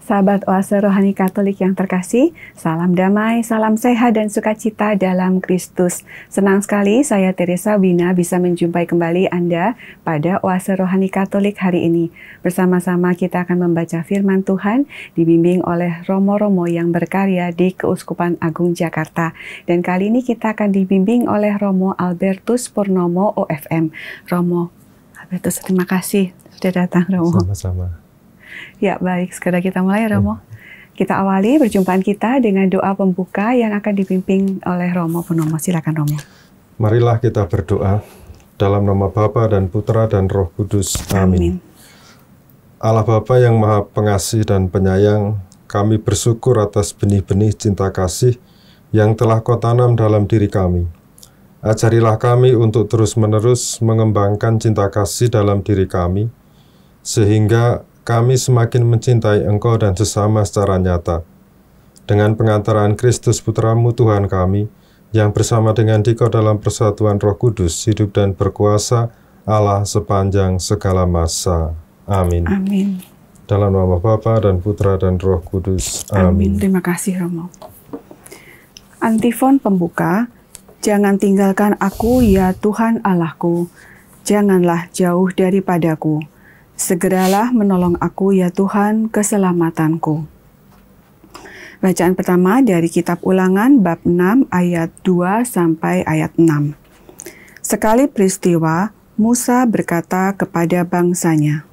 Sahabat Oase Rohani Katolik yang terkasih, salam damai, salam sehat dan sukacita dalam Kristus. Senang sekali saya Teresa Wina bisa menjumpai kembali Anda pada Oase Rohani Katolik hari ini. Bersama-sama kita akan membaca firman Tuhan dibimbing oleh Romo-Romo yang berkarya di Keuskupan Agung Jakarta. Dan kali ini kita akan dibimbing oleh Romo Albertus Purnomo OFM. Romo Albertus, terima kasih sudah datang, Romo. Sama-sama. Ya, baik. Sekarang kita mulai, Romo. Kita awali perjumpaan kita dengan doa pembuka yang akan dipimpin oleh Romo Purnomo. Silakan, Romo. Marilah kita berdoa dalam nama Bapa dan Putra dan Roh Kudus. Amin. Allah Bapa yang Maha Pengasih dan Penyayang, kami bersyukur atas benih-benih cinta kasih yang telah Kau tanam dalam diri kami. Ajarilah kami untuk terus-menerus mengembangkan cinta kasih dalam diri kami, sehingga kami semakin mencintai Engkau dan sesama secara nyata. Dengan pengantaran Kristus Putra-Mu Tuhan kami, yang bersama dengan Dikau dalam persatuan Roh Kudus, hidup dan berkuasa Allah sepanjang segala masa. Amin. Amin. Dalam nama Bapa dan Putra dan Roh Kudus. Amin. Terima kasih, Romo. Antifon pembuka, jangan tinggalkan aku ya Tuhan Allahku, janganlah jauh daripadaku. Segeralah menolong aku ya Tuhan, keselamatanku. Bacaan pertama dari kitab Ulangan bab 6 ayat 2 sampai ayat 6. Sekali peristiwa, Musa berkata kepada bangsanya,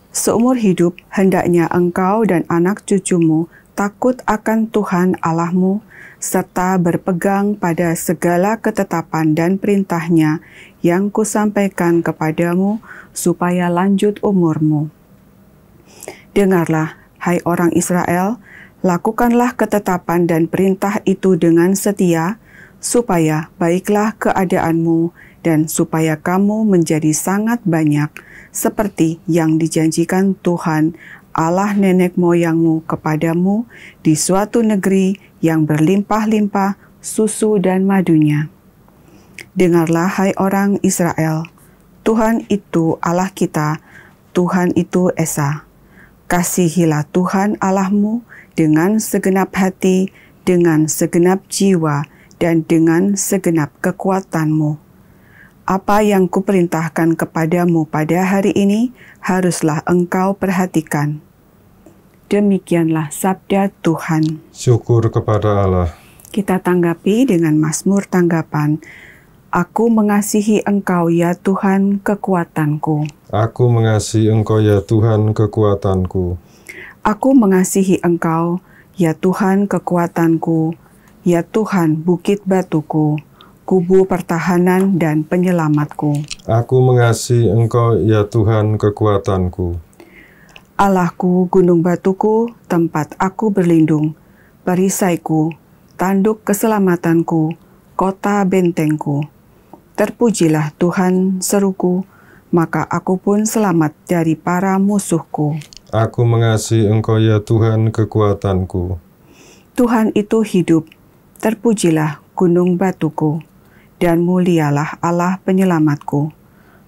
"Seumur hidup hendaknya engkau dan anak cucumu takut akan Tuhan Allahmu, serta berpegang pada segala ketetapan dan perintahnya yang kusampaikan kepadamu, supaya lanjut umurmu. Dengarlah, hai orang Israel, lakukanlah ketetapan dan perintah itu dengan setia, supaya baiklah keadaanmu, dan supaya kamu menjadi sangat banyak, seperti yang dijanjikan Tuhan, Allah nenek moyangmu kepadamu, di suatu negeri yang berlimpah-limpah susu dan madunya. Dengarlah, hai orang Israel, Tuhan itu Allah kita, Tuhan itu Esa. Kasihilah Tuhan Allahmu dengan segenap hati, dengan segenap jiwa, dan dengan segenap kekuatanmu. Apa yang kuperintahkan kepadamu pada hari ini, haruslah engkau perhatikan." Demikianlah sabda Tuhan. Syukur kepada Allah. Kita tanggapi dengan Mazmur tanggapan. Aku mengasihi Engkau ya Tuhan, kekuatanku. Aku mengasihi Engkau ya Tuhan, kekuatanku. Aku mengasihi Engkau ya Tuhan, kekuatanku. Ya Tuhan, bukit batuku, kubu pertahanan dan penyelamatku. Aku mengasihi Engkau ya Tuhan, kekuatanku. Allahku, gunung batuku, tempat aku berlindung, perisaiku, tanduk keselamatanku, kota bentengku. Terpujilah Tuhan, seruku, maka aku pun selamat dari para musuhku. Aku mengasihi Engkau ya Tuhan, kekuatanku. Tuhan itu hidup, terpujilah gunung batuku, dan mulialah Allah penyelamatku.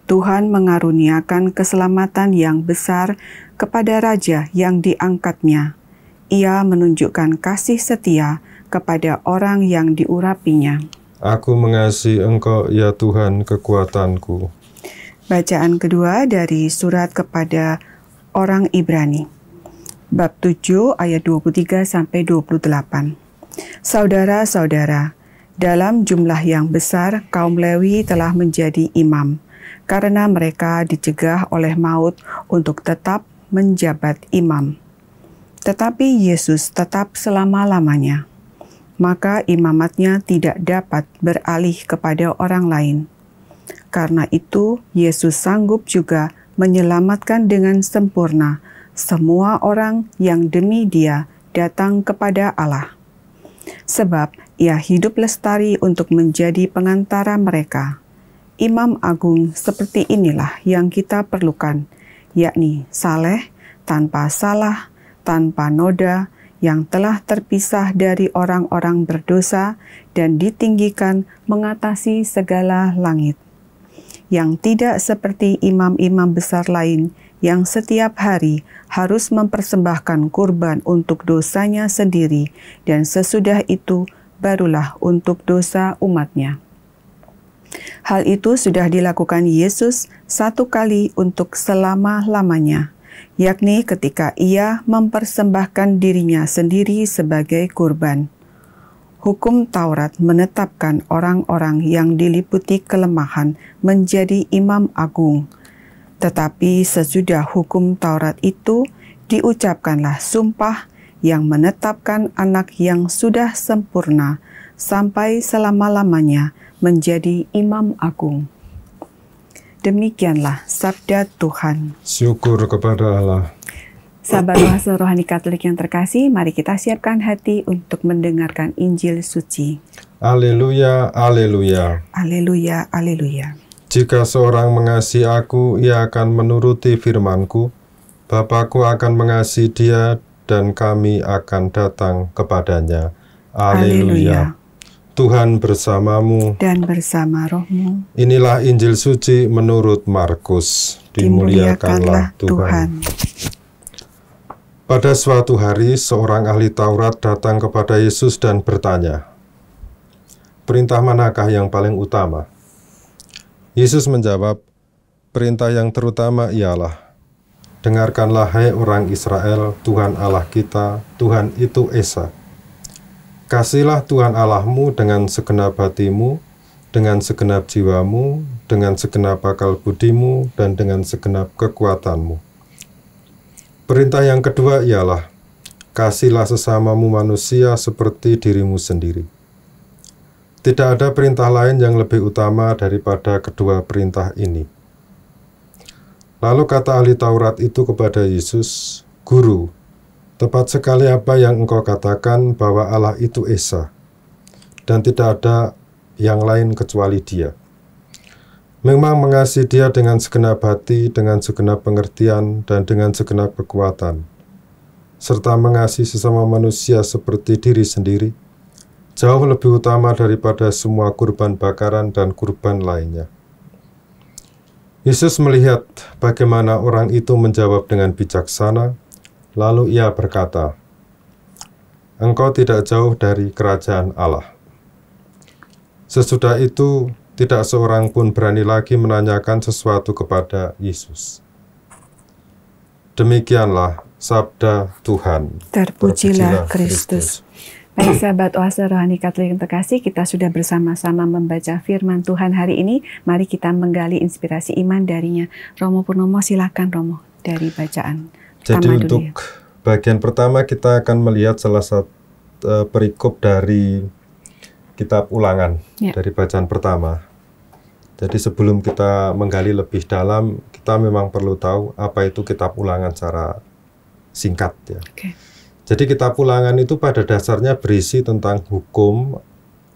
Tuhan mengaruniakan keselamatan yang besar kepada raja yang diangkatnya. Ia menunjukkan kasih setia kepada orang yang diurapinya. Aku mengasihi Engkau ya Tuhan, kekuatanku. Bacaan kedua dari surat kepada orang Ibrani. Bab 7 ayat 23-28. Saudara-saudara, dalam jumlah yang besar kaum Lewi telah menjadi imam, karena mereka dicegah oleh maut untuk tetap menjabat imam. Tetapi Yesus tetap selama-lamanya. Maka imamatnya tidak dapat beralih kepada orang lain. Karena itu, Yesus sanggup juga menyelamatkan dengan sempurna semua orang yang demi Dia datang kepada Allah. Sebab Ia hidup lestari untuk menjadi pengantara mereka. Imam agung seperti inilah yang kita perlukan, yakni saleh, tanpa salah, tanpa noda, yang telah terpisah dari orang-orang berdosa dan ditinggikan mengatasi segala langit. Yang tidak seperti imam-imam besar lain yang setiap hari harus mempersembahkan kurban untuk dosanya sendiri, dan sesudah itu barulah untuk dosa umatnya. Hal itu sudah dilakukan Yesus satu kali untuk selama-lamanya, yakni ketika ia mempersembahkan dirinya sendiri sebagai kurban. Hukum Taurat menetapkan orang-orang yang diliputi kelemahan menjadi imam agung. Tetapi sesudah hukum Taurat itu, diucapkanlah sumpah yang menetapkan anak yang sudah sempurna sampai selama-lamanya menjadi imam agung. Demikianlah sabda Tuhan. Syukur kepada Allah. Sahabat Oase Rohani Katolik yang terkasih, mari kita siapkan hati untuk mendengarkan Injil suci. Haleluya, haleluya. Haleluya, haleluya. Jika seorang mengasihi aku, ia akan menuruti firman-Ku. Bapa-Ku akan mengasihi dia, dan kami akan datang kepadanya. Haleluya. Tuhan bersamamu Dan bersama rohmu. Inilah Injil suci menurut Markus. Dimuliakanlah Tuhan. Pada suatu hari, seorang ahli Taurat datang kepada Yesus dan bertanya, "Perintah manakah yang paling utama?" Yesus menjawab, "Perintah yang terutama ialah, dengarkanlah hai orang Israel, Tuhan Allah kita, Tuhan itu Esa. Kasihilah Tuhan Allahmu dengan segenap hatimu, dengan segenap jiwamu, dengan segenap akal budimu, dan dengan segenap kekuatanmu. Perintah yang kedua ialah, kasihilah sesamamu manusia seperti dirimu sendiri. Tidak ada perintah lain yang lebih utama daripada kedua perintah ini." Lalu kata ahli Taurat itu kepada Yesus, "Guru, tepat sekali apa yang engkau katakan bahwa Allah itu Esa, dan tidak ada yang lain kecuali Dia. Memang mengasihi Dia dengan segenap hati, dengan segenap pengertian, dan dengan segenap kekuatan, serta mengasihi sesama manusia seperti diri sendiri, jauh lebih utama daripada semua kurban bakaran dan kurban lainnya." Yesus melihat bagaimana orang itu menjawab dengan bijaksana, lalu ia berkata, "Engkau tidak jauh dari kerajaan Allah." Sesudah itu, tidak seorang pun berani lagi menanyakan sesuatu kepada Yesus. Demikianlah sabda Tuhan. Terpujilah Kristus. Baik sahabat Oase Rohani Katolik yang terkasih, kita sudah bersama-sama membaca firman Tuhan hari ini. Mari kita menggali inspirasi iman darinya. Romo Purnomo, silakan Romo dari bacaan. Jadi untuk bagian pertama kita akan melihat salah satu perikop dari kitab Ulangan, dari bacaan pertama. Jadi sebelum kita menggali lebih dalam, kita memang perlu tahu apa itu kitab Ulangan secara singkat ya. Jadi kitab Ulangan itu pada dasarnya berisi tentang hukum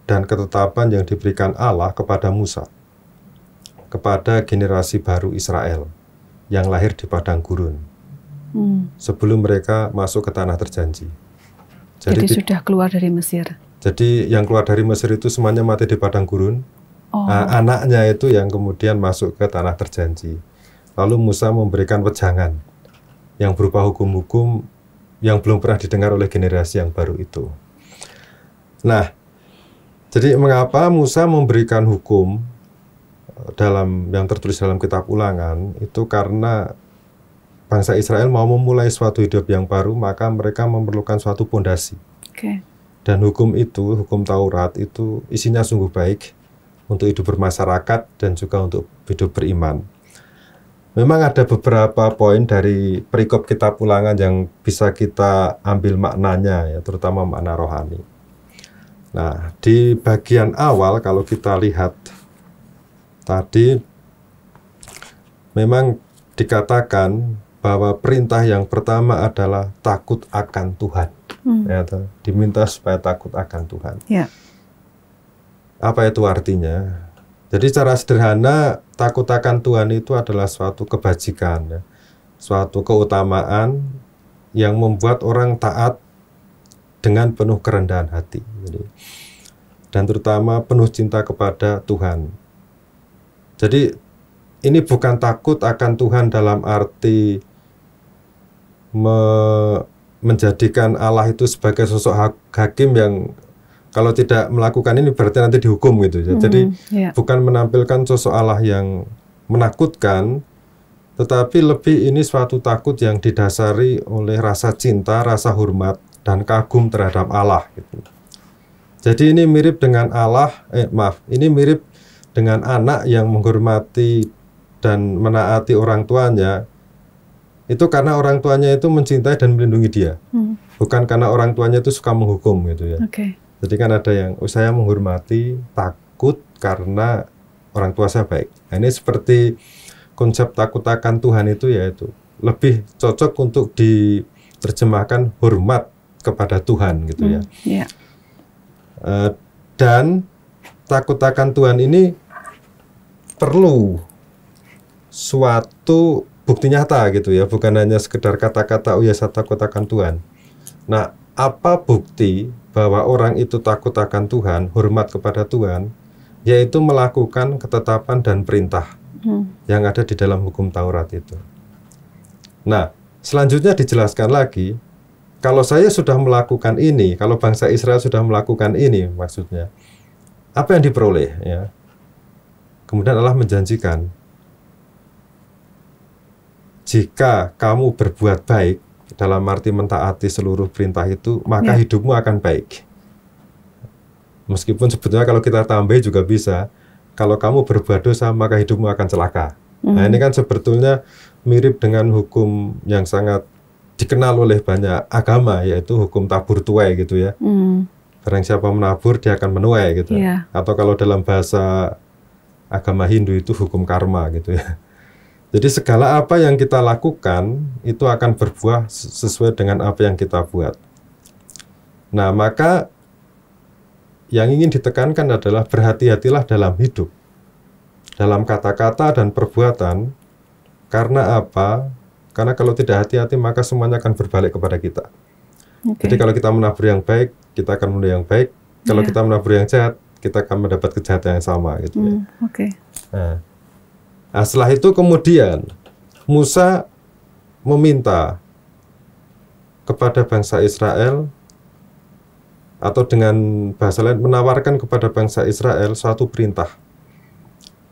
dan ketetapan yang diberikan Allah kepada Musa, kepada generasi baru Israel yang lahir di padang gurun sebelum mereka masuk ke tanah terjanji. Jadi sudah keluar dari Mesir. Jadi yang keluar dari Mesir itu semuanya mati di padang gurun. Anaknya itu yang kemudian masuk ke tanah terjanji. Lalu Musa memberikan wejangan yang berupa hukum-hukum yang belum pernah didengar oleh generasi yang baru itu. Nah, jadi mengapa Musa memberikan hukum yang tertulis dalam kitab Ulangan itu karena bangsa Israel mau memulai suatu hidup yang baru, maka mereka memerlukan suatu pondasi. Dan hukum itu, hukum Taurat itu isinya sungguh baik untuk hidup bermasyarakat dan juga untuk hidup beriman. Memang ada beberapa poin dari perikop kitab Ulangan yang bisa kita ambil maknanya ya, terutama makna rohani. Nah, di bagian awal kalau kita lihat tadi memang dikatakan bahwa perintah yang pertama adalah takut akan Tuhan. Ya, diminta supaya takut akan Tuhan. Apa itu artinya? Jadi secara sederhana, takut akan Tuhan itu adalah suatu kebajikan, ya. Suatu keutamaan yang membuat orang taat dengan penuh kerendahan hati. Dan terutama penuh cinta kepada Tuhan. Jadi ini bukan takut akan Tuhan dalam arti menjadikan Allah itu sebagai sosok hakim yang kalau tidak melakukan ini berarti nanti dihukum gitu ya. Jadi bukan menampilkan sosok Allah yang menakutkan, tetapi lebih ini suatu takut yang didasari oleh rasa cinta, rasa hormat, dan kagum terhadap Allah gitu. Jadi ini mirip dengan ini mirip dengan anak yang menghormati dan menaati orang tuanya, itu karena orang tuanya itu mencintai dan melindungi dia, bukan karena orang tuanya itu suka menghukum gitu ya. Jadi kan ada yang saya menghormati, takut karena orang tua saya baik. Nah, ini seperti konsep takut akan Tuhan itu yaitu lebih cocok untuk diterjemahkan hormat kepada Tuhan gitu ya. Dan takut akan Tuhan ini perlu suatu bukti nyata gitu ya, bukan hanya sekedar kata-kata oh ya saya takut akan Tuhan. Nah, apa bukti bahwa orang itu takut akan Tuhan, hormat kepada Tuhan, yaitu melakukan ketetapan dan perintah yang ada di dalam hukum Taurat itu. Nah, selanjutnya dijelaskan lagi, kalau saya sudah melakukan ini, kalau bangsa Israel sudah melakukan ini, maksudnya apa yang diperoleh ya? Kemudian Allah menjanjikan, jika kamu berbuat baik, dalam arti mentaati seluruh perintah itu, maka hidupmu akan baik. Meskipun sebetulnya kalau kita tambah juga bisa, kalau kamu berbuat dosa, maka hidupmu akan celaka. Nah, ini kan sebetulnya mirip dengan hukum yang sangat dikenal oleh banyak agama, yaitu hukum tabur tuai gitu ya. Barang siapa menabur, dia akan menuai gitu. Atau kalau dalam bahasa agama Hindu itu hukum karma gitu ya. Jadi segala apa yang kita lakukan itu akan berbuah sesuai dengan apa yang kita buat. Nah, maka yang ingin ditekankan adalah berhati-hatilah dalam hidup, dalam kata-kata dan perbuatan. Karena apa? Karena kalau tidak hati-hati maka semuanya akan berbalik kepada kita. Jadi kalau kita menabur yang baik, kita akan menuai yang baik. Kalau kita menabur yang jahat, kita akan mendapat kejahatan yang sama gitu ya. Nah, setelah itu kemudian Musa meminta kepada bangsa Israel, atau dengan bahasa lain menawarkan kepada bangsa Israel suatu perintah,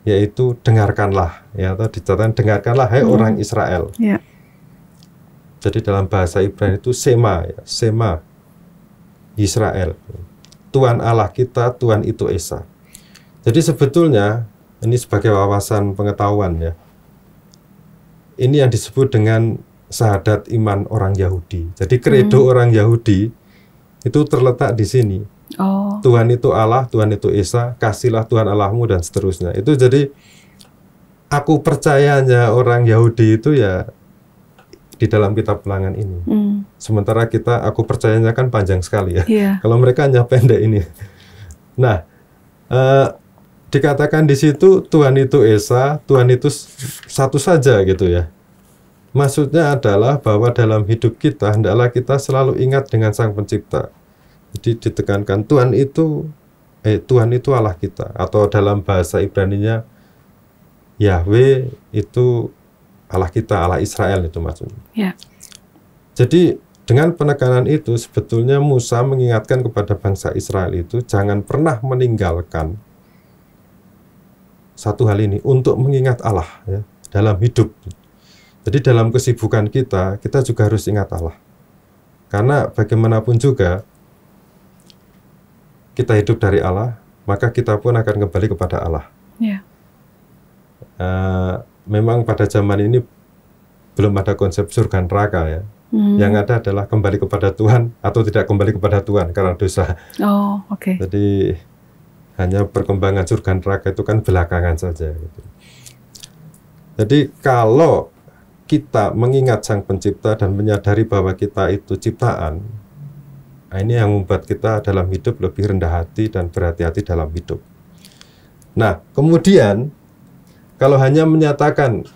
yaitu dengarkanlah, ya, atau dicatatkan dengarkanlah hai orang Israel. Jadi dalam bahasa Ibrani itu Sema, ya, Sema Israel. Tuhan Allah kita, Tuhan itu Esa. Jadi sebetulnya ini sebagai wawasan pengetahuan ya. Ini yang disebut dengan syahadat iman orang Yahudi. Jadi kredo orang Yahudi itu terletak di sini. Tuhan itu Allah, Tuhan itu Esa, kasihlah Tuhan Allahmu dan seterusnya. Itu jadi aku percayanya orang Yahudi itu ya di dalam kitab Ulangan ini. Sementara kita aku percayanya kan panjang sekali ya. Kalau mereka hanya pendek ini. Nah, dikatakan di situ Tuhan itu Esa, Tuhan itu satu saja gitu ya. Maksudnya adalah bahwa dalam hidup kita hendaklah kita selalu ingat dengan Sang Pencipta. Jadi ditekankan Tuhan itu Allah kita, atau dalam bahasa Ibraninya Yahweh itu Allah kita, Allah Israel itu maksudnya. Jadi dengan penekanan itu sebetulnya Musa mengingatkan kepada bangsa Israel itu jangan pernah meninggalkan satu hal ini untuk mengingat Allah ya, dalam hidup. Jadi dalam kesibukan kita juga harus ingat Allah. Karena bagaimanapun juga kita hidup dari Allah, maka kita pun akan kembali kepada Allah. Memang pada zaman ini belum ada konsep surga neraka ya. Yang ada adalah kembali kepada Tuhan atau tidak kembali kepada Tuhan karena dosa. Jadi hanya perkembangan surga neraka itu kan belakangan saja gitu. Jadi kalau kita mengingat Sang Pencipta dan menyadari bahwa kita itu ciptaan, nah ini yang membuat kita dalam hidup lebih rendah hati dan berhati-hati dalam hidup. Nah, kemudian kalau hanya menyatakan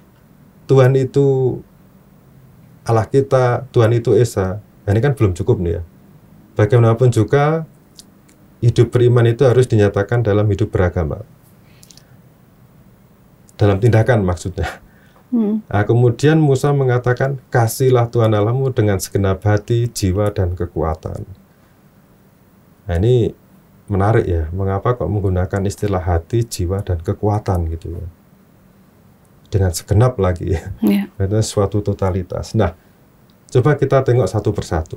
Tuhan itu Allah kita, Tuhan itu Esa, nah ini kan belum cukup nih ya. Bagaimanapun juga hidup beriman itu harus dinyatakan dalam hidup beragama. dalam tindakan maksudnya. Nah, kemudian Musa mengatakan, kasihlah Tuhan Allahmu dengan segenap hati, jiwa, dan kekuatan. Nah, ini menarik ya, mengapa kok menggunakan istilah hati, jiwa, dan kekuatan gitu ya. Dengan segenap lagi ya. Itu suatu totalitas. Nah, coba kita tengok satu persatu.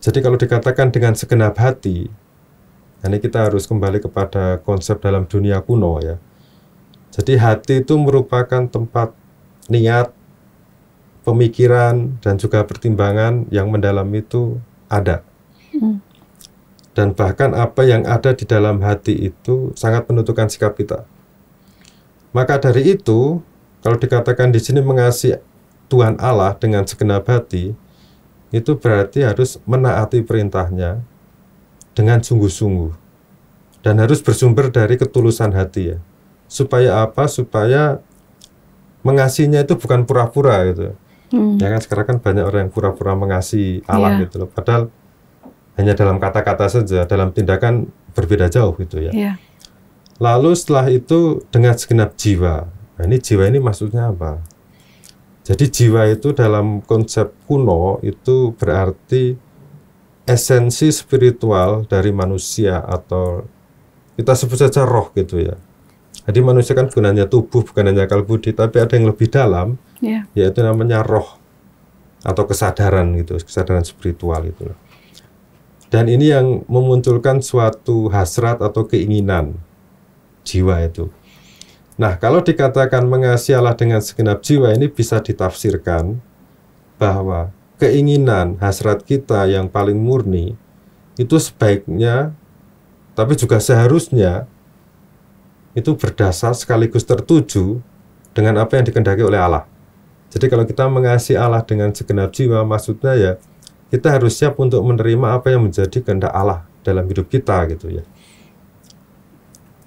Jadi kalau dikatakan dengan segenap hati, ini kita harus kembali kepada konsep dalam dunia kuno ya. Jadi hati itu merupakan tempat niat, pemikiran, dan juga pertimbangan yang mendalam itu ada. Dan bahkan apa yang ada di dalam hati itu sangat menentukan sikap kita. Maka dari itu, kalau dikatakan di sini mengasihi Tuhan Allah dengan segenap hati, itu berarti harus menaati perintahnya dengan sungguh-sungguh. Dan harus bersumber dari ketulusan hati ya. Supaya apa? Supaya mengasihinya itu bukan pura-pura gitu. Ya kan sekarang kan banyak orang yang pura-pura mengasihi Allah gitu loh. Padahal hanya dalam kata-kata saja, dalam tindakan berbeda jauh gitu ya. Lalu setelah itu dengan segenap jiwa. Nah, ini jiwa ini maksudnya apa? Jadi jiwa itu dalam konsep kuno itu berarti esensi spiritual dari manusia, atau kita sebut saja roh gitu ya. Jadi manusia kan bukan hanya tubuh, bukan hanya akal budi, tapi ada yang lebih dalam, yaitu namanya roh atau kesadaran gitu, kesadaran spiritual itu. Dan ini yang memunculkan suatu hasrat atau keinginan jiwa itu. Nah, kalau dikatakan mengasihi Allah dengan segenap jiwa, ini bisa ditafsirkan bahwa keinginan hasrat kita yang paling murni itu sebaiknya, tapi juga seharusnya itu berdasar sekaligus tertuju dengan apa yang dikehendaki oleh Allah. Jadi kalau kita mengasihi Allah dengan segenap jiwa, maksudnya ya kita harus siap untuk menerima apa yang menjadi kehendak Allah dalam hidup kita gitu ya.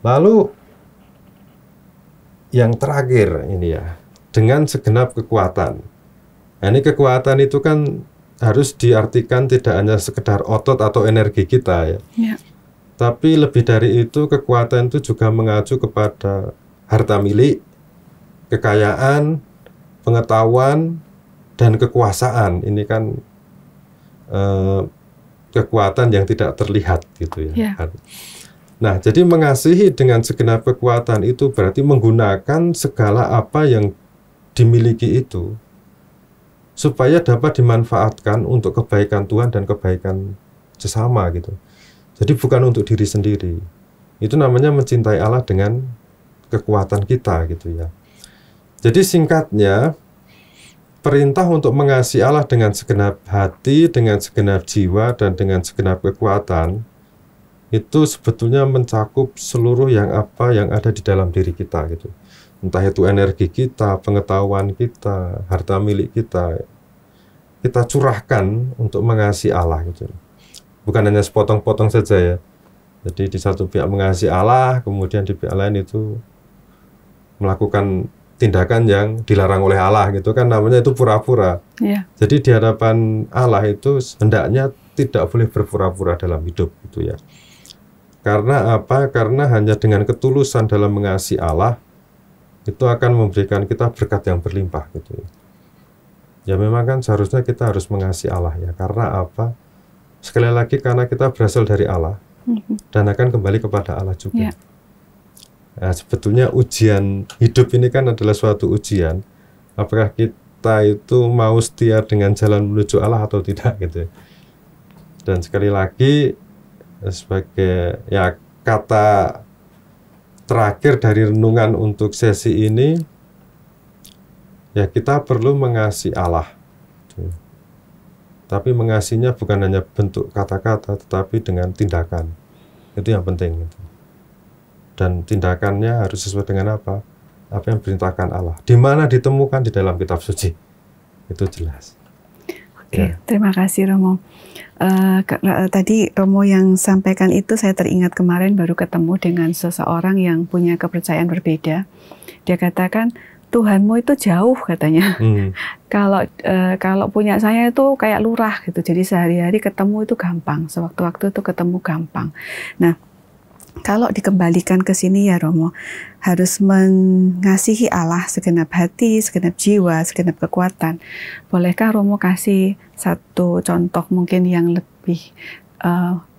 Lalu yang terakhir ini ya, dengan segenap kekuatan. Nah, ini kekuatan itu kan harus diartikan tidak hanya sekedar otot atau energi kita ya. Tapi lebih dari itu, kekuatan itu juga mengacu kepada harta milik, kekayaan, pengetahuan, dan kekuasaan. Ini kan kekuatan yang tidak terlihat gitu ya. Nah, jadi mengasihi dengan segenap kekuatan itu berarti menggunakan segala apa yang dimiliki itu supaya dapat dimanfaatkan untuk kebaikan Tuhan dan kebaikan sesama gitu. Jadi bukan untuk diri sendiri. Itu namanya mencintai Allah dengan kekuatan kita gitu ya. Jadi singkatnya, perintah untuk mengasihi Allah dengan segenap hati, dengan segenap jiwa, dan dengan segenap kekuatan itu sebetulnya mencakup seluruh yang ada di dalam diri kita gitu. Entah itu energi kita, pengetahuan kita, harta milik kita curahkan untuk mengasihi Allah gitu. Bukan hanya sepotong-potong saja ya. Jadi di satu pihak mengasihi Allah, kemudian di pihak lain itu melakukan tindakan yang dilarang oleh Allah gitu kan, namanya itu pura-pura. Jadi di hadapan Allah itu hendaknya tidak boleh berpura-pura dalam hidup gitu ya. Karena apa? Karena hanya dengan ketulusan dalam mengasihi Allah itu akan memberikan kita berkat yang berlimpah gitu ya. Ya memang kan seharusnya kita harus mengasihi Allah ya. Karena apa? Sekali lagi karena kita berasal dari Allah dan akan kembali kepada Allah juga. Nah, sebetulnya ujian hidup ini kan adalah suatu ujian. Apakah kita itu mau setia dengan jalan menuju Allah atau tidak gitu. Dan sekali lagi sebagai ya kata terakhir dari renungan untuk sesi ini, ya kita perlu mengasihi Allah. Tapi mengasihinya bukan hanya bentuk kata-kata, tetapi dengan tindakan. Itu yang penting. Dan tindakannya harus sesuai dengan apa? Apa yang diperintahkan Allah. Di mana ditemukan? Di dalam kitab suci. Itu jelas. Oke, terima kasih Romo. Tadi Romo yang sampaikan itu saya teringat kemarin baru ketemu dengan seseorang yang punya kepercayaan berbeda. Dia katakan, Tuhanmu itu jauh katanya. Kalau punya saya itu kayak lurah gitu. Jadi sehari-hari ketemu itu gampang. Sewaktu-waktu itu ketemu gampang. Nah, kalau dikembalikan ke sini ya Romo, harus mengasihi Allah segenap hati, segenap jiwa, segenap kekuatan. Bolehkah Romo kasih satu contoh mungkin yang lebih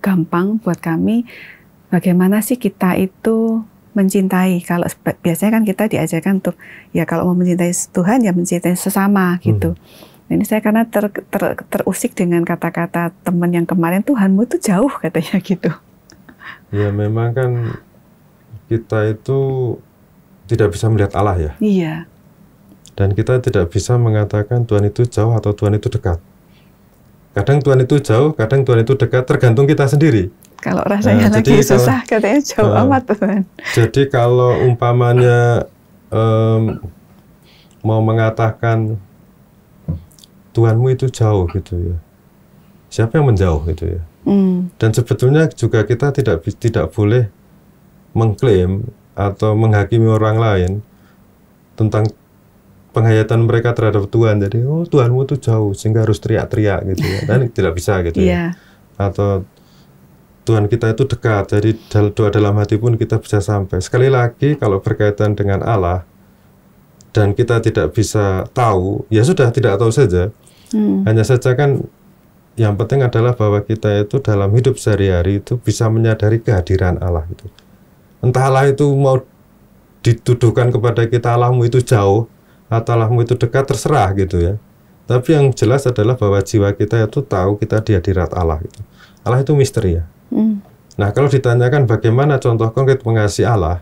gampang buat kami, bagaimana sih kita itu mencintai? Kalau biasanya kan kita diajarkan untuk, ya kalau mau mencintai Tuhan ya mencintai sesama gitu. Ini saya karena terusik dengan kata-kata teman yang kemarin, Tuhanmu itu jauh katanya gitu. Ya memang kan kita itu tidak bisa melihat Allah ya. Iya. Dan kita tidak bisa mengatakan Tuhan itu jauh atau Tuhan itu dekat. Kadang Tuhan itu jauh, kadang Tuhan itu dekat, tergantung kita sendiri. Kalau rasanya lagi susah, katanya jauh amat Tuhan. Jadi kalau umpamanya mau mengatakan Tuhanmu itu jauh gitu ya, siapa yang menjauh gitu ya. Dan sebetulnya juga kita tidak boleh mengklaim atau menghakimi orang lain tentang penghayatan mereka terhadap Tuhan. Jadi, oh Tuhanmu itu jauh sehingga harus teriak-teriak gitu ya. Dan tidak bisa gitu ya. Atau Tuhan kita itu dekat, jadi doa dalam hati pun kita bisa sampai. Sekali lagi kalau berkaitan dengan Allah dan kita tidak bisa tahu, ya sudah tidak tahu saja. Hanya saja kan yang penting adalah bahwa kita itu dalam hidup sehari-hari itu bisa menyadari kehadiran Allah itu. Entah Allah itu mau dituduhkan kepada kita Allahmu itu jauh atau Allahmu itu dekat, terserah gitu ya. Tapi yang jelas adalah bahwa jiwa kita itu tahu kita di hadirat Allah itu. Allah itu misteri ya. Nah kalau ditanyakan bagaimana contoh konkret mengasihi Allah,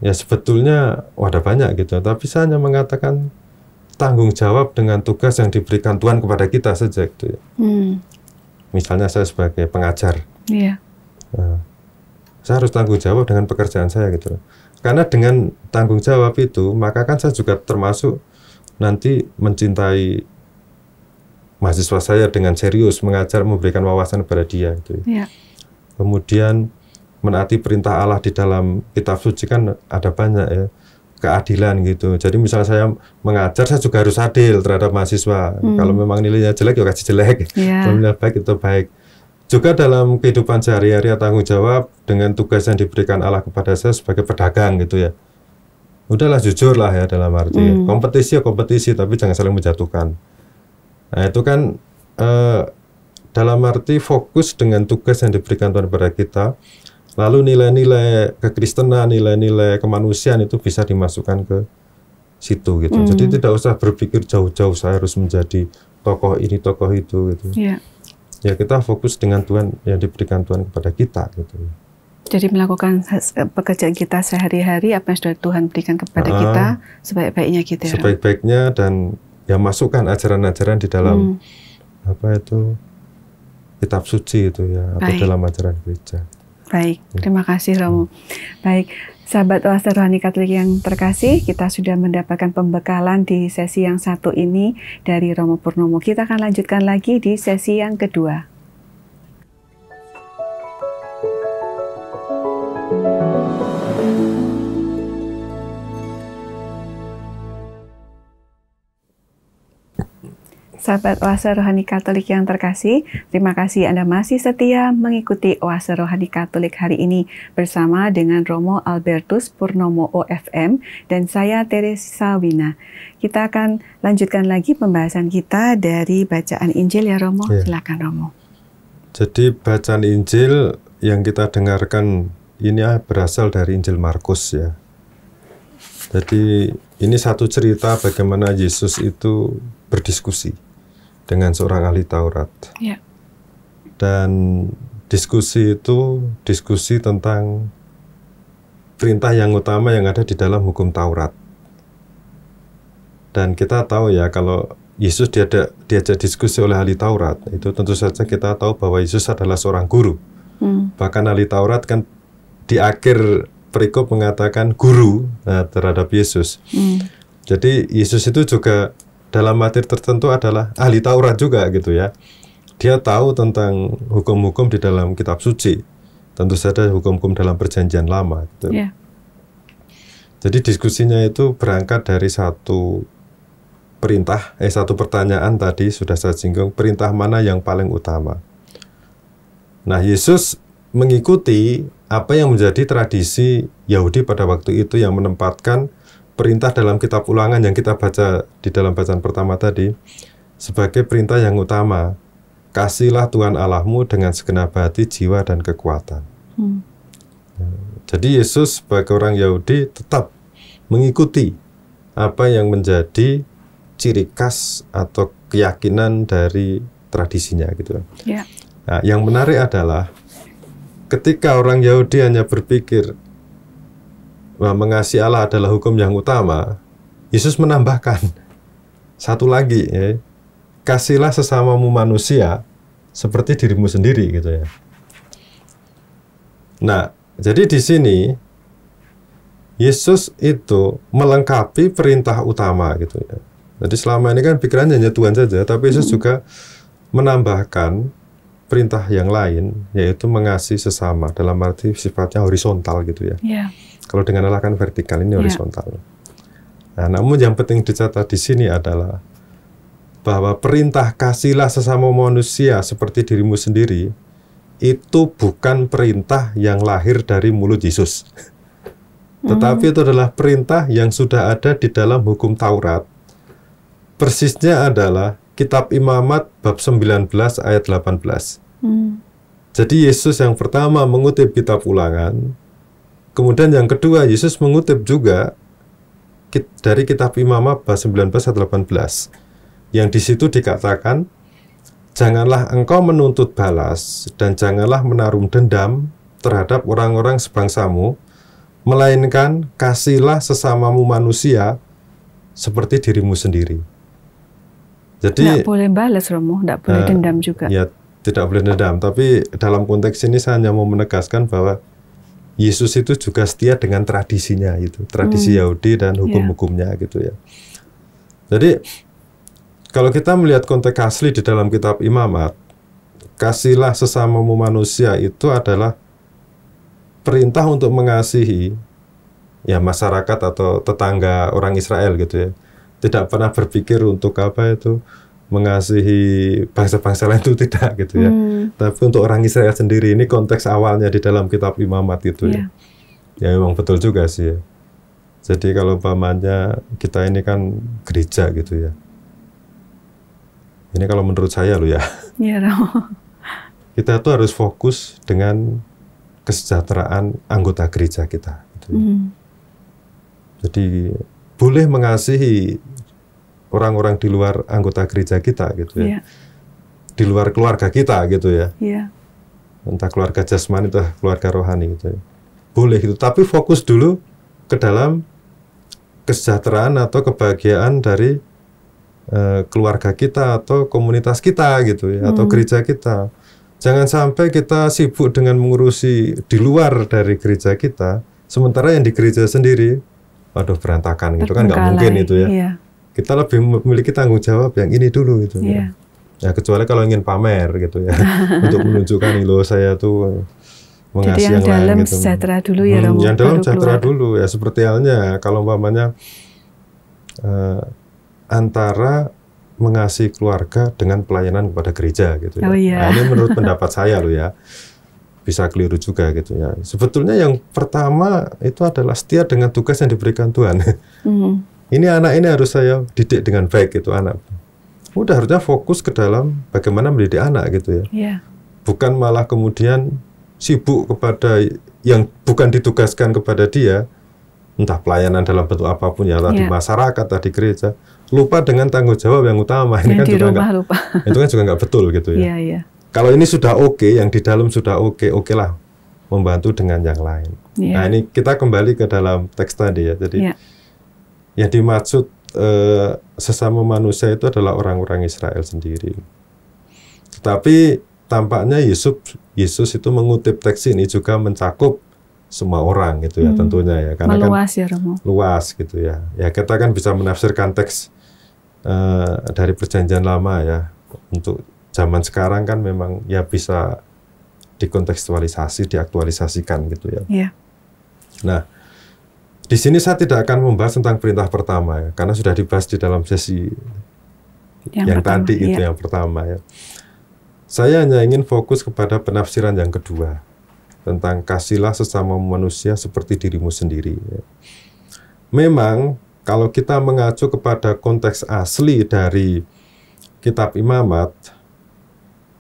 ya sebetulnya ada banyak gitu. Tapi saya hanya mengatakan tanggung jawab dengan tugas yang diberikan Tuhan kepada kita saja gitu ya. Misalnya saya sebagai pengajar, nah, saya harus tanggung jawab dengan pekerjaan saya gitu. Karena dengan tanggung jawab itu, maka kan saya juga termasuk nanti mencintai mahasiswa saya dengan serius, mengajar, memberikan wawasan kepada dia gitu ya. Kemudian menaati perintah Allah di dalam kitab suci kan ada banyak ya. Keadilan gitu. Jadi misalnya saya mengajar, saya juga harus adil terhadap mahasiswa. Kalau memang nilainya jelek, ya kasih jelek. Kalau nilai baik, itu baik. Juga dalam kehidupan sehari-hari tanggung jawab dengan tugas yang diberikan Allah kepada saya sebagai pedagang gitu ya. Udahlah jujur lah ya dalam arti kompetisi ya kompetisi, tapi jangan saling menjatuhkan. Nah itu kan dalam arti fokus dengan tugas yang diberikan Tuhan kepada kita. Lalu nilai-nilai kekristenan, nilai-nilai kemanusiaan itu bisa dimasukkan ke situ gitu. Jadi tidak usah berpikir jauh-jauh saya harus menjadi tokoh ini, tokoh itu gitu. Ya kita fokus dengan Tuhan yang diberikan Tuhan kepada kita gitu. Jadi melakukan pekerjaan kita sehari-hari, apa yang sudah Tuhan berikan kepada kita sebaik-baiknya gitu ya. Sebaik-baiknya, dan ya masukkan ajaran-ajaran di dalam apa itu kitab suci itu ya, atau dalam ajaran gereja. Baik, terima kasih Romo. Baik, sahabat Oase Rohani Katolik yang terkasih, kita sudah mendapatkan pembekalan di sesi yang satu ini dari Romo Purnomo. Kita akan lanjutkan lagi di sesi yang kedua. Sahabat Oase Rohani Katolik yang terkasih, terima kasih Anda masih setia mengikuti Oase Rohani Katolik hari ini bersama dengan Romo Albertus Purnomo OFM dan saya Teresa Wina. Kita akan lanjutkan lagi pembahasan kita dari bacaan Injil ya Romo. Silakan Romo. Jadi bacaan Injil yang kita dengarkan ini berasal dari Injil Markus ya. Jadi ini satu cerita bagaimana Yesus itu berdiskusi dengan seorang ahli Taurat. Dan diskusi itu diskusi tentang perintah yang utama yang ada di dalam hukum Taurat. Dan kita tahu ya kalau Yesus diajak diskusi oleh ahli Taurat, itu tentu saja kita tahu bahwa Yesus adalah seorang guru. Bahkan ahli Taurat kan di akhir perikop mengatakan guru terhadap Yesus. Jadi Yesus itu juga dalam materi tertentu adalah ahli Taurat juga gitu ya. Dia tahu tentang hukum-hukum di dalam kitab suci. Tentu saja hukum-hukum dalam perjanjian lama gitu. Jadi diskusinya itu berangkat dari satu perintah, satu pertanyaan tadi sudah saya singgung, perintah mana yang paling utama. Nah, Yesus mengikuti apa yang menjadi tradisi Yahudi pada waktu itu, yang menempatkan perintah dalam kitab Ulangan yang kita baca di dalam bacaan pertama tadi sebagai perintah yang utama. Kasihlah Tuhan Allahmu dengan segenap hati, jiwa, dan kekuatan. Jadi Yesus sebagai orang Yahudi tetap mengikuti apa yang menjadi ciri khas atau keyakinan dari tradisinya gitu. Ya. Nah, yang menarik adalah ketika orang Yahudi hanya berpikir mengasihi Allah adalah hukum yang utama, Yesus menambahkan satu lagi, ya, kasihlah sesamamu manusia seperti dirimu sendiri gitu ya. Nah, jadi di sini Yesus itu melengkapi perintah utama gitu ya. Jadi selama ini kan pikirannya hanya Tuhan saja, tapi Yesus juga menambahkan perintah yang lain, yaitu mengasihi sesama, dalam arti sifatnya horizontal gitu ya. Yeah. Kalau dengan Allah kan vertikal, ini horizontal. Nah, namun yang penting dicatat di sini adalah bahwa perintah kasihlah sesama manusia seperti dirimu sendiri itu bukan perintah yang lahir dari mulut Yesus. Tetapi itu adalah perintah yang sudah ada di dalam hukum Taurat. Persisnya adalah Kitab Imamat bab 19 ayat 18. Jadi Yesus yang pertama mengutip Kitab Ulangan, kemudian yang kedua Yesus mengutip juga dari Kitab Imamat bab 19 ayat 18, yang di situ dikatakan, janganlah engkau menuntut balas dan janganlah menaruh dendam terhadap orang-orang sebangsamu, melainkan kasihlah sesamamu manusia seperti dirimu sendiri. Jadi tidak boleh balas, Romo, tidak boleh dendam juga. Ya, tidak boleh dendam. Tapi dalam konteks ini saya hanya mau menegaskan bahwa Yesus itu juga setia dengan tradisinya itu, tradisi Yahudi dan hukum-hukumnya gitu ya. Jadi kalau kita melihat konteks asli di dalam Kitab Imamat, kasihlah sesamamu manusia itu adalah perintah untuk mengasihi ya masyarakat atau tetangga orang Israel gitu ya. Tidak pernah berpikir untuk apa itu mengasihi bangsa-bangsa lain, itu tidak gitu ya. Tapi untuk orang Israel sendiri, ini konteks awalnya di dalam Kitab Imamat itu ya. Ya memang betul juga sih ya. Jadi kalau umpamanya kita ini kan gereja gitu ya. Ini kalau menurut saya loh ya. Kita tuh harus fokus dengan kesejahteraan anggota gereja kita gitu ya. Jadi boleh mengasihi orang-orang di luar anggota gereja kita gitu ya. Di luar keluarga kita gitu ya. Entah keluarga jasmani atau keluarga rohani gitu ya. Boleh gitu, tapi fokus dulu ke dalam kesejahteraan atau kebahagiaan dari keluarga kita atau komunitas kita gitu ya, atau gereja kita. Jangan sampai kita sibuk dengan mengurusi di luar dari gereja kita, sementara yang di gereja sendiri waduh berantakan gitu kan, nggak mungkin itu ya. Kita lebih memiliki tanggung jawab yang ini dulu gitu ya. Ya kecuali kalau ingin pamer gitu ya, untuk menunjukkan loh saya tuh mengasihi yang lain dalam gitu. Sejahtera dulu ya, Romo. Yang dalam sejahtera dulu ya, seperti halnya kalau umpamanya antara mengasihi keluarga dengan pelayanan kepada gereja gitu ya. Nah, ini menurut pendapat saya loh ya. Bisa keliru juga gitu ya. Sebetulnya yang pertama itu adalah setia dengan tugas yang diberikan Tuhan. Ini anak ini harus saya didik dengan baik gitu anak. Udah harusnya fokus ke dalam bagaimana mendidik anak gitu ya. Bukan malah kemudian sibuk kepada yang bukan ditugaskan kepada dia, entah pelayanan dalam bentuk apapun ya, di masyarakat, di gereja, lupa dengan tanggung jawab yang utama. Ini kan juga itu kan juga nggak betul gitu ya. Kalau ini sudah oke, yang di dalam sudah oke lah membantu dengan yang lain. Nah ini kita kembali ke dalam teks tadi ya. Jadi yang dimaksud sesama manusia itu adalah orang-orang Israel sendiri. Tetapi tampaknya Yesus itu mengutip teks ini juga mencakup semua orang gitu ya, tentunya ya. Karena meluas kan ya, Romo. Luas gitu ya. Ya kita kan bisa menafsirkan teks dari Perjanjian Lama ya. Untuk zaman sekarang kan memang ya bisa dikontekstualisasi, diaktualisasikan gitu ya. Nah, di sini saya tidak akan membahas tentang perintah pertama ya, karena sudah dibahas di dalam sesi yang pertama, tadi itu yang pertama ya. Saya hanya ingin fokus kepada penafsiran yang kedua. tentang kasihlah sesama manusia seperti dirimu sendiri. Memang kalau kita mengacu kepada konteks asli dari kitab Imamat,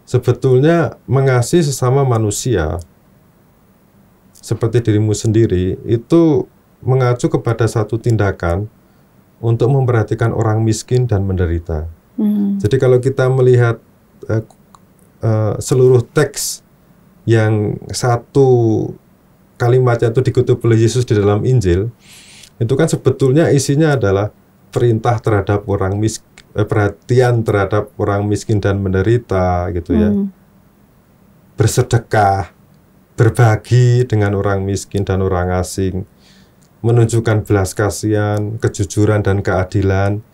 sebetulnya mengasihi sesama manusia seperti dirimu sendiri itu mengacu kepada satu tindakan untuk memperhatikan orang miskin dan menderita. Jadi kalau kita melihat seluruh teks yang satu kalimatnya itu dikutip oleh Yesus di dalam Injil, itu kan sebetulnya isinya adalah perintah terhadap orang miskin, perhatian terhadap orang miskin dan menderita, gitu ya. Bersedekah, berbagi dengan orang miskin dan orang asing, menunjukkan belas kasihan, kejujuran dan keadilan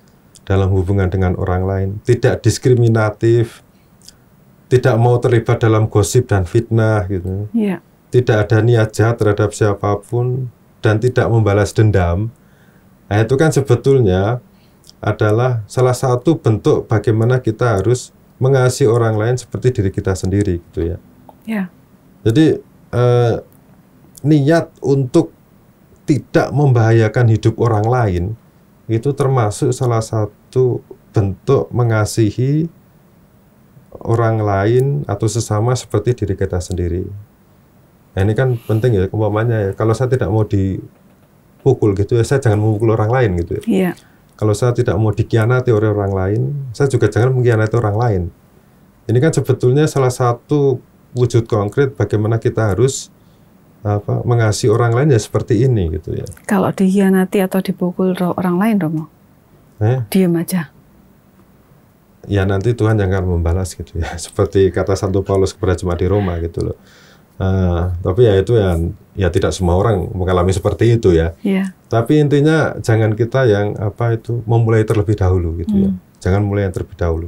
dalam hubungan dengan orang lain, tidak diskriminatif, tidak mau terlibat dalam gosip dan fitnah, gitu. Tidak ada niat jahat terhadap siapapun dan tidak membalas dendam. Nah, itu kan sebetulnya adalah salah satu bentuk bagaimana kita harus mengasihi orang lain seperti diri kita sendiri, gitu ya. Jadi niat untuk tidak membahayakan hidup orang lain itu termasuk salah satu bentuk mengasihi orang lain atau sesama seperti diri kita sendiri. Nah, ini kan penting ya, umpamanya ya, kalau saya tidak mau dipukul gitu ya, saya jangan memukul orang lain gitu ya. Kalau saya tidak mau dikhianati oleh orang lain, saya juga jangan mengkhianati orang lain. Ini kan sebetulnya salah satu wujud konkret bagaimana kita harus mengasihi orang lain ya seperti ini gitu ya. Kalau dikhianati atau dipukul orang lain, Romo, diam aja. Ya nanti Tuhan yang akan membalas gitu ya. Seperti kata Santo Paulus kepada jemaat di Roma gitu loh. Tapi ya itu ya tidak semua orang mengalami seperti itu ya. Tapi intinya jangan kita yang memulai terlebih dahulu gitu ya. Jangan mulai yang terlebih dahulu.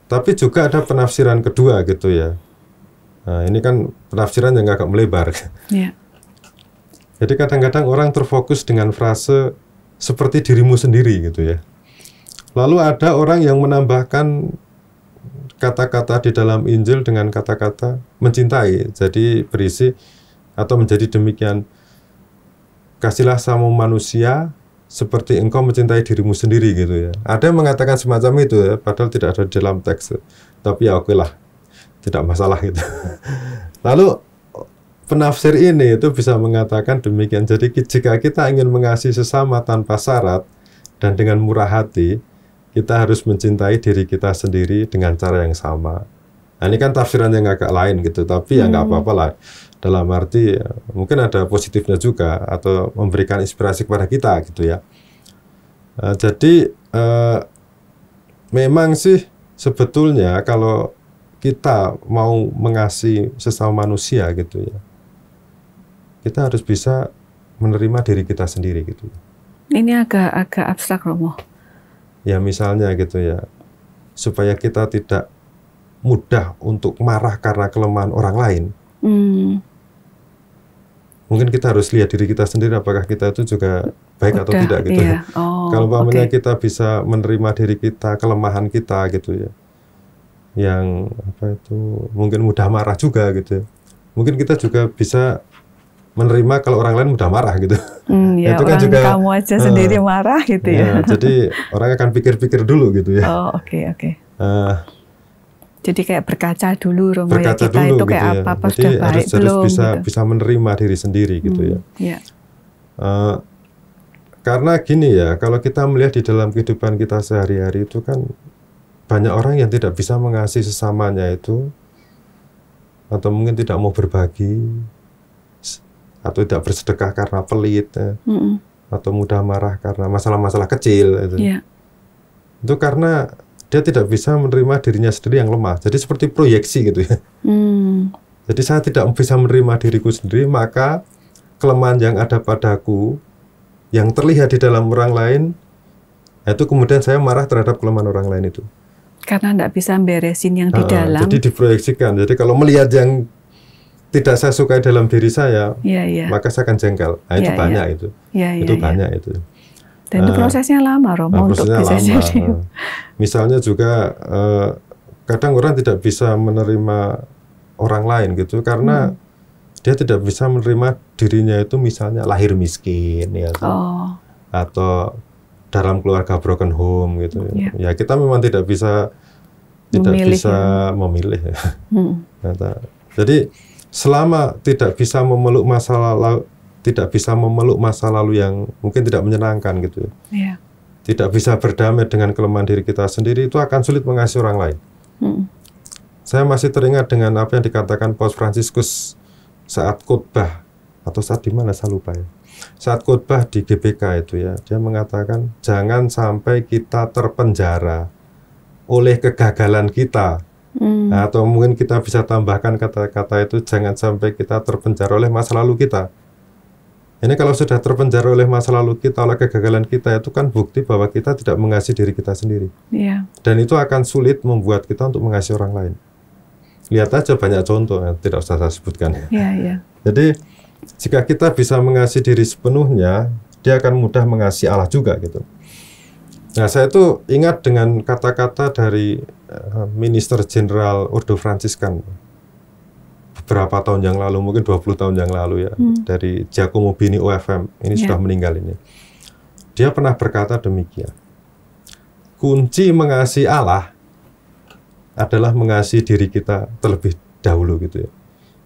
Tapi juga ada penafsiran kedua gitu ya. Nah, ini kan penafsiran yang agak melebar. Jadi kadang-kadang orang terfokus dengan frase seperti dirimu sendiri gitu ya. Lalu ada orang yang menambahkan kata-kata di dalam Injil dengan kata-kata mencintai. Jadi berisi atau menjadi demikian, kasihlah sama manusia seperti engkau mencintai dirimu sendiri gitu ya. Ada yang mengatakan semacam itu ya, padahal tidak ada di dalam teks. Tapi ya oke lah, tidak masalah gitu. Lalu penafsir ini itu bisa mengatakan demikian. Jadi jika kita ingin mengasihi sesama tanpa syarat dan dengan murah hati, kita harus mencintai diri kita sendiri dengan cara yang sama. Nah, ini kan tafsiran yang agak lain gitu, tapi ya nggak apa-apa lah. Dalam arti mungkin ada positifnya juga atau memberikan inspirasi kepada kita gitu ya. Jadi memang sih sebetulnya kalau kita mau mengasihi sesama manusia gitu ya, kita harus bisa menerima diri kita sendiri gitu. Ini agak abstrak, Romo. Ya misalnya gitu ya, supaya kita tidak mudah untuk marah karena kelemahan orang lain. Mungkin kita harus lihat diri kita sendiri, apakah kita itu juga baik atau tidak gitu ya. Kalau umpamanya kita bisa menerima diri kita, kelemahan kita gitu ya, yang mungkin mudah marah juga gitu ya. Mungkin kita juga bisa menerima kalau orang lain mudah marah gitu. Ya, itu kan juga kamu aja sendiri marah gitu ya. Jadi orang akan pikir-pikir dulu gitu ya. Oke. Jadi kayak berkaca dulu, Romo, berkaca ya, kita dulu itu kayak gitu ya. apa Jadi sudah baik harus belum bisa menerima diri sendiri gitu ya. Yeah. Karena gini ya, kalau kita melihat di dalam kehidupan kita sehari-hari itu kan banyak orang yang tidak bisa mengasihi sesamanya itu, atau mungkin tidak mau berbagi, atau tidak bersedekah karena pelit, atau mudah marah karena masalah-masalah kecil. Itu karena dia tidak bisa menerima dirinya sendiri yang lemah. Jadi seperti proyeksi gitu ya. Jadi saya tidak bisa menerima diriku sendiri, maka kelemahan yang ada padaku, yang terlihat di dalam orang lain, itu kemudian saya marah terhadap kelemahan orang lain itu. Karena tidak bisa beresin yang di dalam. Jadi diproyeksikan. Jadi kalau melihat yang tidak saya sukai dalam diri saya, maka saya akan jengkel. Nah, itu banyak itu. Itu banyak itu. Dan itu prosesnya lama, Romo, untuk bisa jadi. Misalnya juga kadang orang tidak bisa menerima orang lain gitu, karena dia tidak bisa menerima dirinya itu misalnya lahir miskin ya, atau dalam keluarga broken home gitu. Ya kita memang tidak bisa memilih ya. Jadi selama tidak bisa memeluk masa lalu yang mungkin tidak menyenangkan gitu, tidak bisa berdamai dengan kelemahan diri kita sendiri, itu akan sulit mengasihi orang lain. Saya masih teringat dengan apa yang dikatakan Paus Fransiskus saat khotbah, atau saat di mana saya lupa ya. Saat khotbah di GBK itu ya, dia mengatakan jangan sampai kita terpenjara oleh kegagalan kita. Atau mungkin kita bisa tambahkan kata-kata itu, jangan sampai kita terpenjara oleh masa lalu kita. Ini kalau sudah terpenjara oleh masa lalu kita, oleh kegagalan kita, itu kan bukti bahwa kita tidak mengasihi diri kita sendiri. Dan itu akan sulit membuat kita untuk mengasihi orang lain. Lihat aja banyak contoh, tidak usah saya sebutkan. Jadi jika kita bisa mengasihi diri sepenuhnya, dia akan mudah mengasihi Allah juga gitu. Nah, saya itu ingat dengan kata-kata dari Minister Jenderal Ordo Fransiskan beberapa tahun yang lalu, mungkin 20 tahun yang lalu ya, dari Giacomo Bini OFM, ini sudah meninggal ini. Dia pernah berkata demikian, kunci mengasihi Allah adalah mengasihi diri kita terlebih dahulu gitu ya.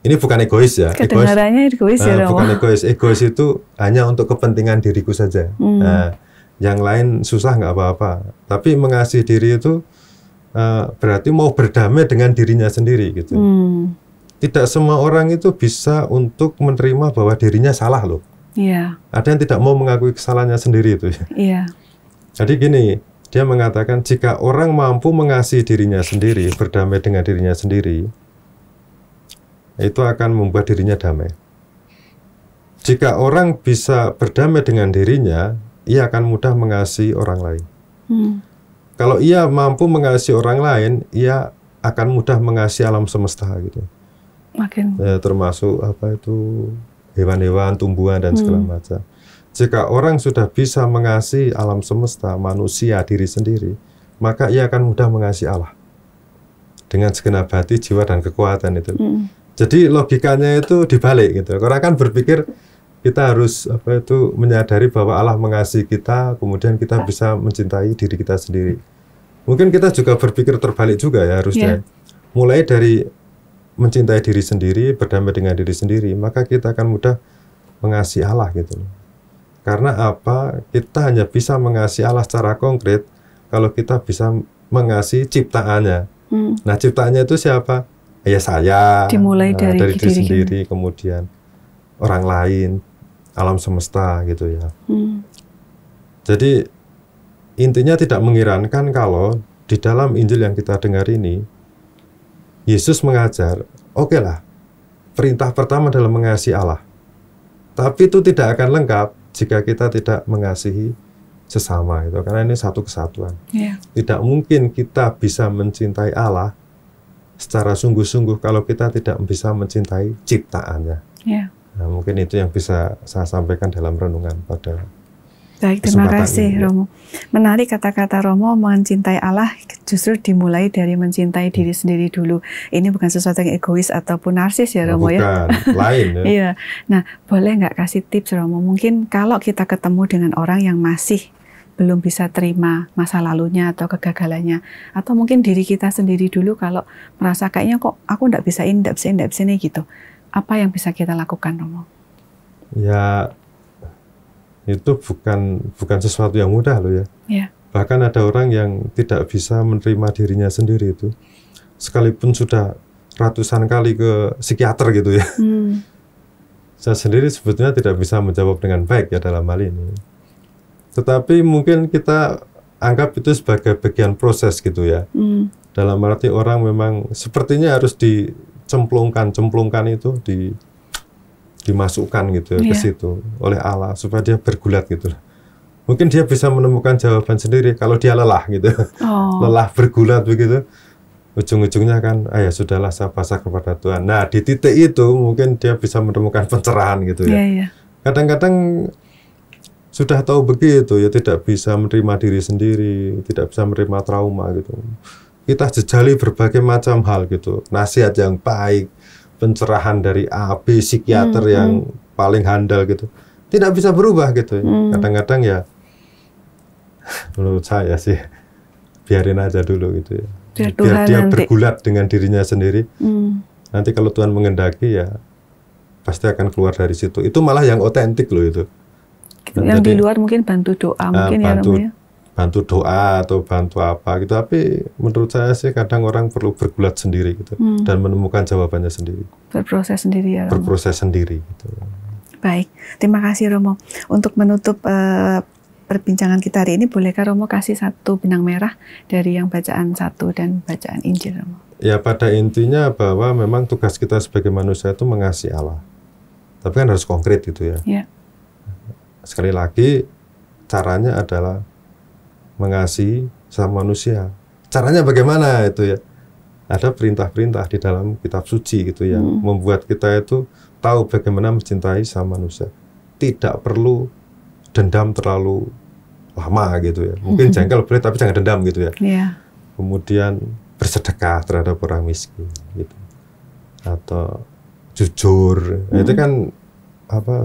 Ini bukan egois ya. Kedengarannya egois ya, Romo. Bukan egois. Egois itu hanya untuk kepentingan diriku saja. Nah, yang lain susah nggak apa-apa. Tapi mengasihi diri itu berarti mau berdamai dengan dirinya sendiri gitu. Tidak semua orang itu bisa untuk menerima bahwa dirinya salah loh. Ada yang tidak mau mengakui kesalahannya sendiri itu. Jadi gini, dia mengatakan jika orang mampu mengasihi dirinya sendiri, berdamai dengan dirinya sendiri, itu akan membuat dirinya damai. Jika orang bisa berdamai dengan dirinya, ia akan mudah mengasihi orang lain. Kalau ia mampu mengasihi orang lain, ia akan mudah mengasihi alam semesta gitu. Ya, termasuk apa itu hewan-hewan, tumbuhan dan segala macam. Jika orang sudah bisa mengasihi alam semesta, manusia, diri sendiri, maka ia akan mudah mengasihi Allah dengan segenap hati, jiwa dan kekuatan itu. Jadi logikanya itu dibalik gitu. Orang kan berpikir kita harus menyadari bahwa Allah mengasihi kita, kemudian kita bisa mencintai diri kita sendiri. Mungkin kita juga berpikir terbalik juga ya harusnya. Mulai dari mencintai diri sendiri, berdamai dengan diri sendiri, maka kita akan mudah mengasihi Allah gitu. Karena apa? Kita hanya bisa mengasihi Allah secara konkret kalau kita bisa mengasihi ciptaannya. Nah, ciptaannya itu siapa? Ya saya. Dimulai dari diri sendiri, kemudian orang lain, alam semesta gitu ya. Jadi intinya tidak mengirankan kalau di dalam Injil yang kita dengar ini, Yesus mengajar, oke lah, perintah pertama adalah mengasihi Allah. Tapi itu tidak akan lengkap jika kita tidak mengasihi sesama itu, karena ini satu kesatuan. Tidak mungkin kita bisa mencintai Allah secara sungguh-sungguh kalau kita tidak bisa mencintai ciptaannya. Nah, mungkin itu yang bisa saya sampaikan dalam renungan pada Baik, terima kasih Romo. Menarik kata-kata Romo, mencintai Allah justru dimulai dari mencintai diri sendiri dulu. Ini bukan sesuatu yang egois ataupun narsis ya Romo. Bukan, lain ya. Iya. Nah, boleh nggak kasih tips Romo? Mungkin kalau kita ketemu dengan orang yang masih belum bisa terima masa lalunya atau kegagalannya, atau mungkin diri kita sendiri dulu kalau merasa kayaknya kok aku nggak bisa ini, nggak bisa ini gitu. Apa yang bisa kita lakukan Romo? Ya, itu bukan sesuatu yang mudah loh ya. Bahkan ada orang yang tidak bisa menerima dirinya sendiri itu, sekalipun sudah ratusan kali ke psikiater gitu ya. Saya sendiri sebetulnya tidak bisa menjawab dengan baik ya dalam hal ini. Tetapi mungkin kita anggap itu sebagai bagian proses gitu ya. Dalam arti orang memang sepertinya harus dicemplungkan itu dimasukkan gitu ya, ke situ oleh Allah supaya dia bergulat gitu. Mungkin dia bisa menemukan jawaban sendiri kalau dia lelah gitu. Lelah bergulat begitu. Ujung-ujungnya kan, ya sudahlah saya pasrah kepada Tuhan. Nah, di titik itu mungkin dia bisa menemukan pencerahan gitu ya. Kadang-kadang sudah tahu begitu ya, tidak bisa menerima diri sendiri, tidak bisa menerima trauma gitu. Kita jejali berbagai macam hal gitu, nasihat yang baik, pencerahan dari A, B, psikiater yang paling handal gitu. Tidak bisa berubah gitu. Kadang-kadang ya, menurut saya sih, biarin aja dulu gitu ya. Biar dia bergulat dengan dirinya sendiri. Nanti kalau Tuhan menghendaki ya, pasti akan keluar dari situ. Itu malah yang otentik loh itu. Yang di luar mungkin bantu doa, mungkin bantu doa atau bantu apa gitu. Tapi menurut saya sih kadang orang perlu bergulat sendiri gitu dan menemukan jawabannya sendiri. Berproses sendiri ya Romo. Berproses sendiri gitu. Baik, terima kasih Romo. Untuk menutup perbincangan kita hari ini, bolehkah Romo kasih satu benang merah dari yang bacaan 1 dan bacaan Injil Romo? Ya pada intinya bahwa memang tugas kita sebagai manusia itu mengasihi Allah. Tapi kan harus konkret gitu ya. Ya. Sekali lagi caranya adalah mengasihi sama manusia. Caranya bagaimana itu ya? Ada perintah-perintah di dalam kitab suci gitu yang membuat kita itu tahu bagaimana mencintai sama manusia. Tidak perlu dendam terlalu lama gitu ya. Mungkin jengkel boleh tapi jangan dendam gitu ya. Yeah. Kemudian bersedekah terhadap orang miskin gitu. Atau jujur. Itu kan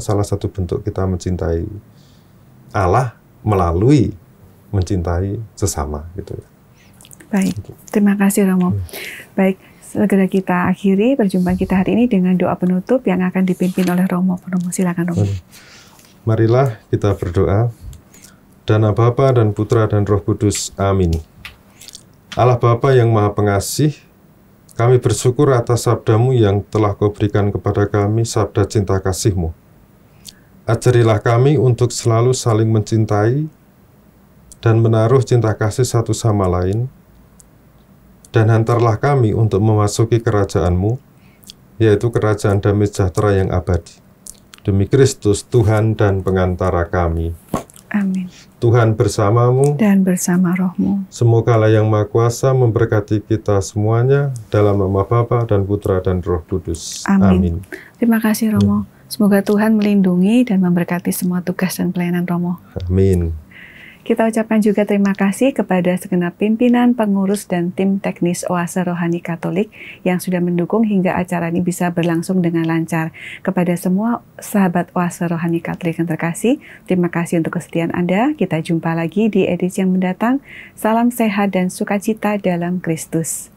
salah satu bentuk kita mencintai Allah melalui mencintai sesama gitu. Baik, terima kasih Romo. Baik, segera kita akhiri perjumpaan kita hari ini dengan doa penutup yang akan dipimpin oleh Romo. Romo, silakan Romo. Marilah kita berdoa. Dana Bapa dan Putra dan Roh Kudus. Amin. Allah Bapa yang Maha Pengasih, kami bersyukur atas sabda-Mu yang telah Kau berikan kepada kami, sabda cinta kasih-Mu. Ajarilah kami untuk selalu saling mencintai dan menaruh cinta kasih satu sama lain, dan hantarlah kami untuk memasuki kerajaan-Mu, yaitu kerajaan damai sejahtera yang abadi. Demi Kristus, Tuhan dan pengantara kami. Amin. Tuhan bersamamu dan bersama rohmu. Semoga Allah yang Maha Kuasa memberkati kita semuanya dalam nama Bapa dan Putra dan Roh Kudus. Amin. Terima kasih Romo. Semoga Tuhan melindungi dan memberkati semua tugas dan pelayanan Romo. Amin. Kita ucapkan juga terima kasih kepada segenap pimpinan, pengurus, dan tim teknis Oase Rohani Katolik yang sudah mendukung hingga acara ini bisa berlangsung dengan lancar. Kepada semua sahabat Oase Rohani Katolik yang terkasih, terima kasih untuk kesetiaan Anda. Kita jumpa lagi di edisi yang mendatang. Salam sehat dan sukacita dalam Kristus.